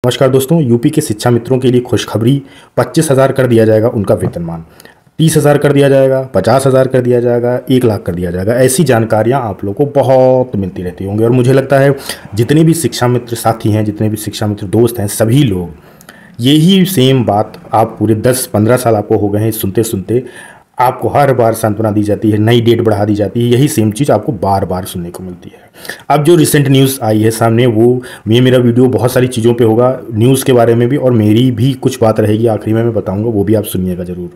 नमस्कार दोस्तों, यूपी के शिक्षा मित्रों के लिए खुशखबरी। 25,000 कर दिया जाएगा उनका वेतनमान, 30,000 कर दिया जाएगा, 50,000 कर दिया जाएगा, 1,00,000 कर दिया जाएगा। ऐसी जानकारियां आप लोगों को बहुत मिलती रहती होंगी और मुझे लगता है जितने भी शिक्षा मित्र साथी हैं, जितने भी शिक्षा मित्र दोस्त हैं, सभी लोग यही सेम बात आप पूरे 10-15 साल आपको हो गए हैं सुनते सुनते। आपको हर बार सांत्वना दी जाती है, नई डेट बढ़ा दी जाती है, यही सेम चीज़ आपको बार बार सुनने को मिलती है। अब जो रिसेंट न्यूज़ आई है सामने, वो मेरा वीडियो बहुत सारी चीज़ों पे होगा, न्यूज़ के बारे में भी, और मेरी भी कुछ बात रहेगी आखिरी में मैं बताऊंगा, वो भी आप सुनिएगा ज़रूर।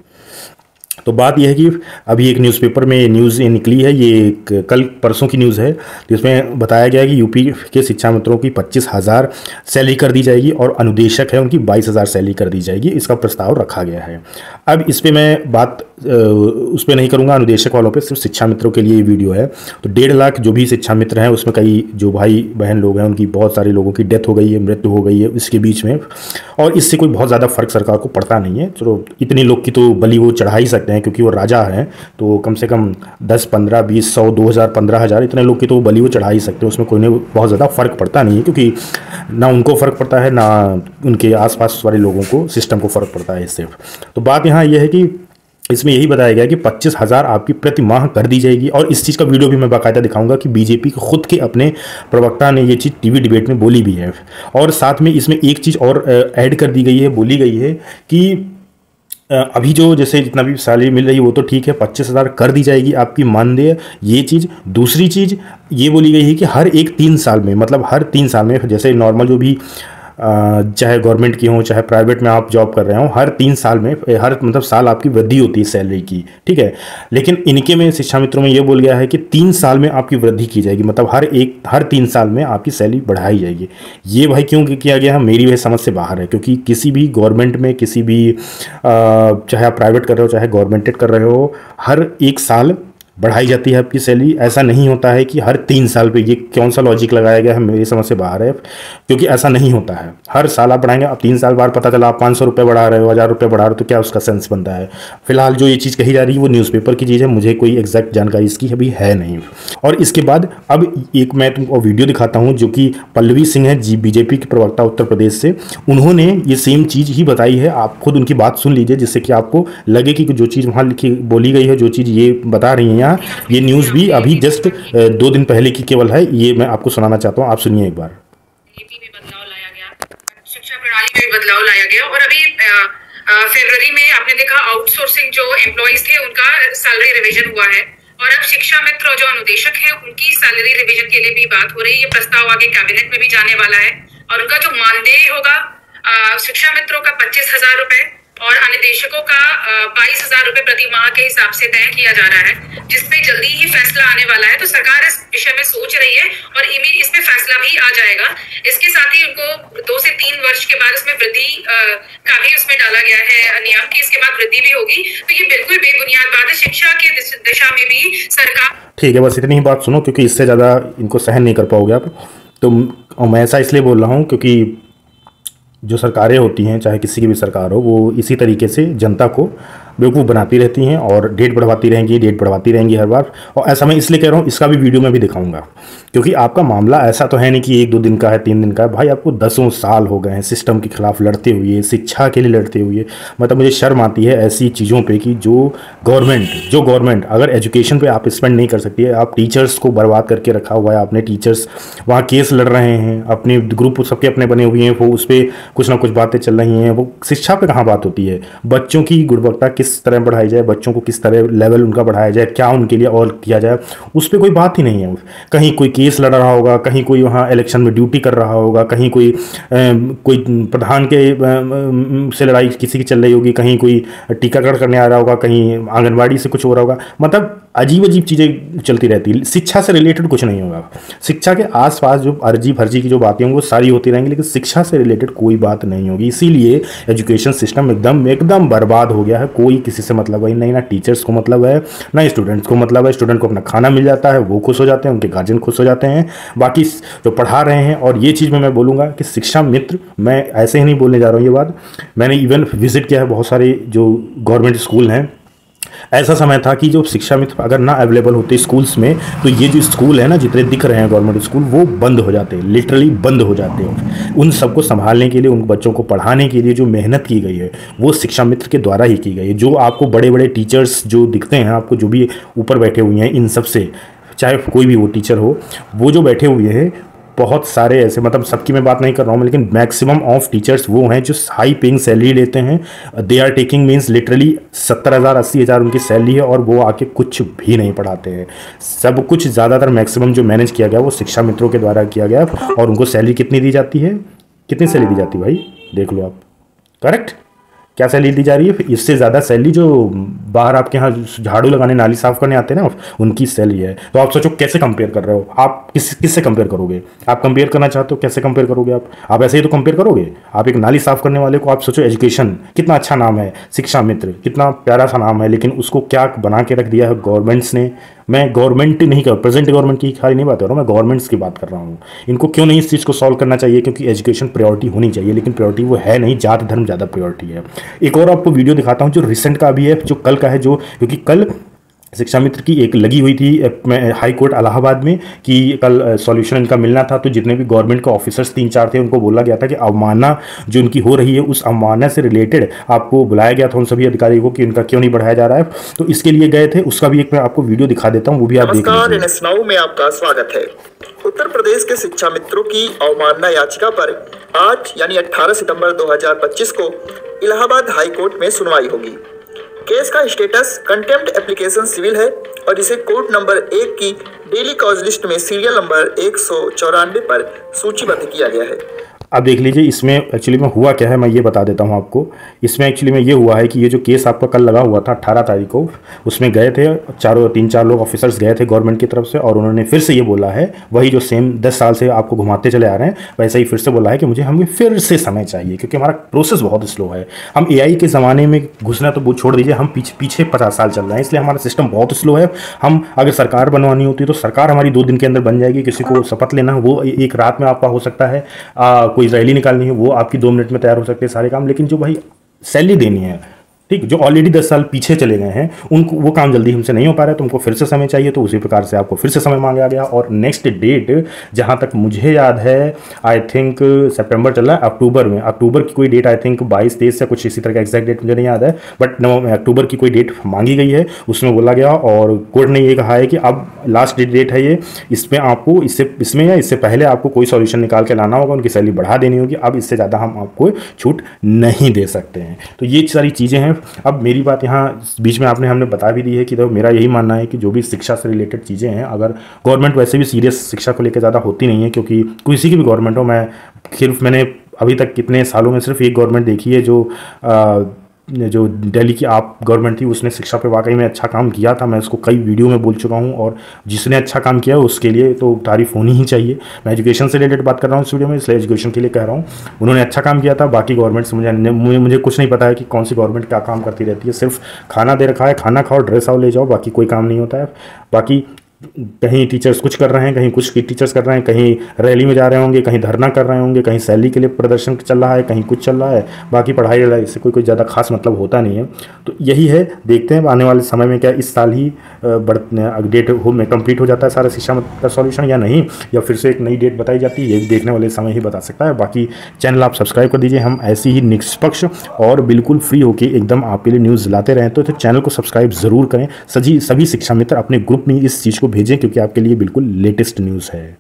तो बात यह है कि अभी एक न्यूज़पेपर में न्यूज़ ये निकली है, ये कल परसों की न्यूज़ है, जिसमें बताया गया है कि यूपी के शिक्षा मित्रों की 25,000 सैलरी कर दी जाएगी और अनुदेशक है उनकी 22,000 सैलरी कर दी जाएगी। इसका प्रस्ताव रखा गया है। अब इस पर मैं बात उस पर नहीं करूँगा, अनुदेशक वालों पे, सिर्फ शिक्षा मित्रों के लिए ये वीडियो है। तो 1.5 लाख जो भी शिक्षा मित्र हैं, उसमें कई जो भाई बहन लोग हैं, उनकी बहुत सारे लोगों की डेथ हो गई है, मृत्यु हो गई है इसके बीच में, और इससे कोई बहुत ज़्यादा फर्क सरकार को पड़ता नहीं है। चलो इतने लोग की तो बलि वो चढ़ा ही सकते हैं, क्योंकि वो राजा हैं, तो कम से कम 10, 15, 20, 100, 2,000, 15,000 इतने लोग की तो बलि वो चढ़ा ही सकते हैं। उसमें कोई बहुत ज़्यादा फर्क पड़ता नहीं है, क्योंकि ना उनको फ़र्क पड़ता है, ना उनके आसपास वाले लोगों को, सिस्टम को फ़र्क पड़ता है इससे। तो बात यहाँ यह है कि इसमें यही बताया गया कि 25,000 आपकी प्रति माह कर दी जाएगी। और इस चीज़ का वीडियो भी मैं बाकायदा दिखाऊंगा कि बीजेपी के खुद के अपने प्रवक्ता ने ये चीज़ टीवी डिबेट में बोली भी है। और साथ में इसमें एक चीज़ और ऐड कर दी गई है, बोली गई है कि अभी जो जैसे जितना भी सैलरी मिल रही है वो तो ठीक है, 25,000 कर दी जाएगी आपकी मानदेय, ये चीज़। दूसरी चीज़ ये बोली गई है कि हर एक 3 साल में, मतलब हर 3 साल में, जैसे नॉर्मल जो भी चाहे गवर्नमेंट की हो चाहे प्राइवेट में आप जॉब कर रहे हो, हर 3 साल में, हर मतलब साल आपकी वृद्धि होती है सैलरी की, ठीक है। लेकिन इनके में शिक्षा मित्रों में ये बोल गया है कि 3 साल में आपकी वृद्धि की जाएगी, मतलब हर 3 साल में आपकी सैलरी बढ़ाई जाएगी। ये भाई क्यों किया गया है, मेरी वह समझ से बाहर है। क्योंकि किसी भी गवर्नमेंट में, किसी भी चाहे आप प्राइवेट कर रहे हो चाहे गवर्नमेंटेड कर रहे हो, हर 1 साल बढ़ाई जाती है आपकी सैलरी। ऐसा नहीं होता है कि हर 3 साल पे। ये कौन सा लॉजिक लगाया गया है, मेरी समझ से बाहर है, क्योंकि ऐसा नहीं होता है। हर साल आप बढ़ाएंगे, अब 3 साल बाद पता चला आप 500 रुपये बढ़ा रहे हो, 1,000 रुपये बढ़ा रहे हो, तो क्या उसका सेंस बनता है। फिलहाल जो ये चीज़ कही जा रही है वो न्यूज़पेपर की चीज़ है, मुझे कोई एग्जैक्ट जानकारी इसकी अभी है नहीं। और इसके बाद अब एक मैं तुमको वीडियो दिखाता हूँ, जो कि पल्लवी सिंह है जी, बीजेपी के प्रवक्ता उत्तर प्रदेश से, उन्होंने ये सेम चीज़ ही बताई है। आप खुद उनकी बात सुन लीजिए, जिससे कि आपको लगे कि जो चीज़ वहाँ लिखी बोली गई है, जो चीज़ ये बता रही है यहाँ, ये न्यूज़ भी अभी जस्ट 2 दिन पहले की केवल है, ये मैं आपको सुनाना चाहता हूँ, आप सुनिए एक बार। नीति में बदलाव लाया गया, शिक्षा प्रणाली में बदलाव लाया गया, और अभी फरवरी में आपने देखा आउटसोर्सिंग जो एम्प्लॉइज थे उनका सैलरी रिवीजन हुआ है, और अब शिक्षा मित्र और जो अनुदेशक हैं उनकी सैलरी रिवीजन के लिए भी बात हो रही है। ये प्रस्ताव आगे कैबिनेट में भी जाने वाला है, और उनका जो मानदेय होगा शिक्षा मित्रों का 25,000 रुपए और अनुदेशकों का 22,000 रुपए प्रति माह के हिसाब से तय किया जा रहा है, जिसपे जल्दी ही फैसला आने वाला है। तो सरकार इस विषय में सोच रही है और इस पे फैसला भी आ जाएगा। इसके साथ ही उनको 2 से 3 वर्ष के बाद उसमें वृद्धि का भी उसमें डाला गया है नियम की, इसके बाद वृद्धि भी होगी। तो ये बिल्कुल बेबुनियाद बात है। शिक्षा के दिशा में भी सरकार, ठीक है, बस इतनी ही बात सुनो, क्योंकि इससे ज़्यादा इनको सहन नहीं कर पाओगे आप। तो मैं ऐसा इसलिए बोल रहा हूँ क्योंकि जो सरकारें होती हैं, चाहे किसी की भी सरकार हो, वो इसी तरीके से जनता को बेवकूफ़ बनाती रहती हैं और डेट बढ़वाती रहेंगी हर बार। और ऐसा मैं इसलिए कह रहा हूँ, इसका भी वीडियो मैं भी दिखाऊंगा, क्योंकि आपका मामला ऐसा तो है नहीं कि 1-2 दिन का है, 3 दिन का है। भाई आपको 10 साल हो गए हैं सिस्टम के खिलाफ लड़ते हुए, शिक्षा के लिए लड़ते हुए। मतलब मुझे शर्म आती है ऐसी चीज़ों पे कि जो गवर्नमेंट अगर एजुकेशन पे आप स्पेंड नहीं कर सकती है, आप टीचर्स को बर्बाद करके रखा हुआ है आपने। टीचर्स वहाँ केस लड़ रहे हैं, अपने ग्रुप सबके अपने बने हुए हैं, वो उस पर कुछ ना कुछ बातें चल रही हैं। वो शिक्षा पे कहाँ बात होती है। बच्चों की गुणवत्ता किस तरह बढ़ाई जाए, बच्चों को किस तरह लेवल उनका बढ़ाया जाए, क्या उनके लिए और किया जाए, उस पर कोई बात ही नहीं है। कहीं कोई केस लड़ रहा होगा, कहीं कोई वहाँ इलेक्शन में ड्यूटी कर रहा होगा, कहीं कोई प्रधान के से लड़ाई किसी की चल रही होगी, कहीं कोई टीकाकरण करने आ रहा होगा, कहीं आंगनबाड़ी से कुछ हो रहा होगा। मतलब अजीब अजीब चीज़ें चलती रहती है। शिक्षा से रिलेटेड कुछ नहीं होगा। शिक्षा के आसपास जो अर्जी फर्जी की जो बातें होंगी वो सारी होती रहेंगी, लेकिन शिक्षा से रिलेटेड कोई बात नहीं होगी। इसीलिए एजुकेशन सिस्टम एकदम बर्बाद हो गया है। कोई किसी से मतलब ही नहीं, ना टीचर्स को मतलब है, ना स्टूडेंट्स को मतलब है। स्टूडेंट को अपना खाना मिल जाता है, वो खुश हो जाते हैं, उनके गार्जियन खुश हो जाते हैं, बाकी जो पढ़ा रहे हैं। और ये चीज़ में मैं बोलूँगा कि शिक्षा मित्र, मैं ऐसे ही नहीं बोलने जा रहा हूँ ये बात, मैंने इवन विजिट किया है बहुत सारे जो गवर्नमेंट स्कूल हैं। ऐसा समय था कि जो शिक्षा मित्र अगर ना अवेलेबल होते स्कूल्स में तो ये जो स्कूल है ना जितने दिख रहे हैं गवर्नमेंट स्कूल वो बंद हो जाते, लिटरली बंद हो जाते हैं। उन सबको संभालने के लिए, उन बच्चों को पढ़ाने के लिए जो मेहनत की गई है वो शिक्षा मित्र के द्वारा ही की गई है। जो आपको बड़े बड़े टीचर्स जो दिखते हैं, आपको जो भी ऊपर बैठे हुए हैं, इन सब से चाहे कोई भी वो टीचर हो, वो जो बैठे हुए हैं बहुत सारे ऐसे, मतलब सबकी मैं बात नहीं कर रहा हूँ, लेकिन मैक्सिमम ऑफ टीचर्स वो हैं जो हाई पेइंग सैलरी लेते हैं। They are taking means literally 70,000 80,000 उनकी सैलरी है और वो आके कुछ भी नहीं पढ़ाते हैं। सब कुछ ज़्यादातर मैक्सिमम जो मैनेज किया गया वो शिक्षा मित्रों के द्वारा किया गया। और उनको सैलरी कितनी दी जाती है, कितनी सैलरी दी जाती है भाई, देख लो आप। करेक्ट, क्या सैलरी दी जा रही है? फिर इससे ज़्यादा सैलरी जो बाहर आपके यहाँ झाड़ू लगाने, नाली साफ़ करने आते हैं ना, उनकी सैलरी है। तो आप सोचो कैसे कंपेयर कर रहे हो आप, किससे कंपेयर करोगे? आप कंपेयर करना चाहते हो, कैसे कंपेयर करोगे आप ऐसे ही तो कंपेयर करोगे। आप एक नाली साफ़ करने वाले को आप सोचो, एजुकेशन कितना अच्छा नाम है, शिक्षा मित्र कितना प्यारा सा नाम है, लेकिन उसको क्या बना के रख दिया है गवर्नमेंट्स ने। मैं गवर्नमेंट नहीं कर, प्रेजेंट गवर्नमेंट की खाली नहीं बात कर रहा हूँ, मैं गवर्नमेंट्स की बात कर रहा हूँ। इनको क्यों नहीं इस चीज़ को सॉल्व करना चाहिए? क्योंकि एजुकेशन प्रायोरिटी होनी चाहिए, लेकिन प्रायोरिटी वो है नहीं, जात धर्म ज़्यादा प्रायोरिटी है। एक और आपको वीडियो दिखाता हूँ जो रिसेंट का भी है, जो कल का है, जो क्योंकि कल शिक्षा मित्र की एक लगी हुई थी हाई कोर्ट इलाहाबाद में कि कल सॉल्यूशन इनका मिलना था। तो जितने भी गवर्नमेंट के ऑफिसर्स 3-4 थे उनको बोला गया था कि अवमानना जो इनकी हो रही है उस अवमानना से रिलेटेड आपको बुलाया गया था उन सभी अधिकारियों को कि इनका क्यों नहीं बढ़ाया जा रहा है। तो इसके लिए गए थे, उसका भी एक मैं आपको वीडियो दिखा देता हूँ, वो भी आप देख लीजिए। नमस्कार, में आपका स्वागत है। उत्तर प्रदेश के शिक्षा मित्रों की अवमानना याचिका पर आज यानी 18 सितंबर 2025 को इलाहाबाद हाई कोर्ट में सुनवाई होगी। केस का स्टेटस कंटेम्प्ट एप्लीकेशन सिविल है और इसे कोर्ट नंबर 1 की डेली कॉज लिस्ट में सीरियल नंबर 194 पर सूचीबद्ध किया गया है। अब देख लीजिए इसमें एक्चुअली में हुआ क्या है, मैं ये बता देता हूँ आपको। इसमें एक्चुअली में ये हुआ है कि ये जो केस आपका कल लगा हुआ था 18 तारीख को, उसमें गए थे 3-4 लोग ऑफिसर्स गए थे गवर्नमेंट की तरफ से, और उन्होंने फिर से ये बोला है, वही जो सेम 10 साल से आपको घुमाते चले आ रहे हैं वैसे ही फिर से बोला है कि हमें फिर से समय चाहिए, क्योंकि हमारा प्रोसेस बहुत स्लो है। हम AI के ज़माने में घुसना तो वो छोड़ दीजिए, हम पीछे 50 साल चल रहे हैं, इसलिए हमारा सिस्टम बहुत स्लो है। हम अगर सरकार बनवानी होती है तो सरकार हमारी 2 दिन के अंदर बन जाएगी। किसी को शपथ लेना वो एक रात में आपका हो सकता है, कोई रैली निकालनी है वो आपकी 2 मिनट में तैयार हो सकते हैं सारे काम। लेकिन जो भाई सैलरी देनी है, ठीक, जो ऑलरेडी 10 साल पीछे चले गए हैं उनको वो काम जल्दी हमसे नहीं हो पा रहा है, तो उनको फिर से समय चाहिए। तो उसी प्रकार से आपको फिर से समय मांगा गया। और नेक्स्ट डेट जहां तक मुझे याद है, आई थिंक सितंबर चल रहा है, अक्टूबर की कोई डेट, आई थिंक 22-23 या कुछ इसी तरह का एग्जैक्ट डेट मुझे नहीं याद है, बट अक्टूबर की कोई डेट मांगी गई है, उसमें बोला गया। और कोर्ट ने ये कहा है कि अब लास्ट डेट है ये, इसमें आपको इसमें या इससे पहले आपको कोई सॉल्यूशन निकाल के लाना होगा, उनकी सैलरी बढ़ा देनी होगी। अब इससे ज़्यादा हम आपको छूट नहीं दे सकते हैं। तो ये सारी चीज़ें हैं। अब मेरी बात यहाँ बीच में हमने बता भी दी है कि मेरा यही मानना है कि जो भी शिक्षा से रिलेटेड चीज़ें हैं, अगर गवर्नमेंट वैसे भी सीरियस शिक्षा को लेकर ज़्यादा होती नहीं है, क्योंकि किसी की भी गवर्नमेंट हो, मैंने अभी तक कितने सालों में सिर्फ एक गवर्नमेंट देखी है जो दिल्ली की आप गवर्नमेंट थी, उसने शिक्षा पे वाकई में अच्छा काम किया था। मैं उसको कई वीडियो में बोल चुका हूँ, और जिसने अच्छा काम किया उसके लिए तो तारीफ होनी ही चाहिए। मैं एजुकेशन से रिलेटेड बात कर रहा हूँ इस वीडियो में, इसलिए एजुकेशन के लिए कह रहा हूँ। उन्होंने अच्छा काम किया था। बाकी गवर्नमेंट से मुझे कुछ नहीं पता है कि कौन सी गवर्नमेंट क्या काम करती रहती है। सिर्फ खाना दे रखा है, खाना खाओ, ड्रेस आओ, ले जाओ, बाकी कोई काम नहीं होता है। बाकी कहीं टीचर्स कुछ कर रहे हैं, कहीं कुछ टीचर्स कर रहे हैं, कहीं रैली में जा रहे होंगे, कहीं धरना कर रहे होंगे, कहीं सैलरी के लिए प्रदर्शन चल रहा है, कहीं कुछ चल रहा है। बाकी पढ़ाई इससे कोई ज़्यादा खास मतलब होता नहीं है। तो यही है, देखते हैं आने वाले समय में क्या इस साल ही डेट में कंप्लीट हो जाता है सारा शिक्षा का सॉल्यूशन या नहीं, या फिर से एक नई डेट बताई जाती है। ये भी देखने वाले समय ही बता सकता है। बाकी चैनल आप सब्सक्राइब कर दीजिए। हम ऐसी ही निष्पक्ष और बिल्कुल फ्री होकर एकदम आपके लिए न्यूज़ लाते रहें। तो चैनल को सब्सक्राइब ज़रूर करें। सभी शिक्षा मित्र अपने ग्रुप में इस चीज़ को भेजें, क्योंकि आपके लिए बिल्कुल लेटेस्ट न्यूज़ है।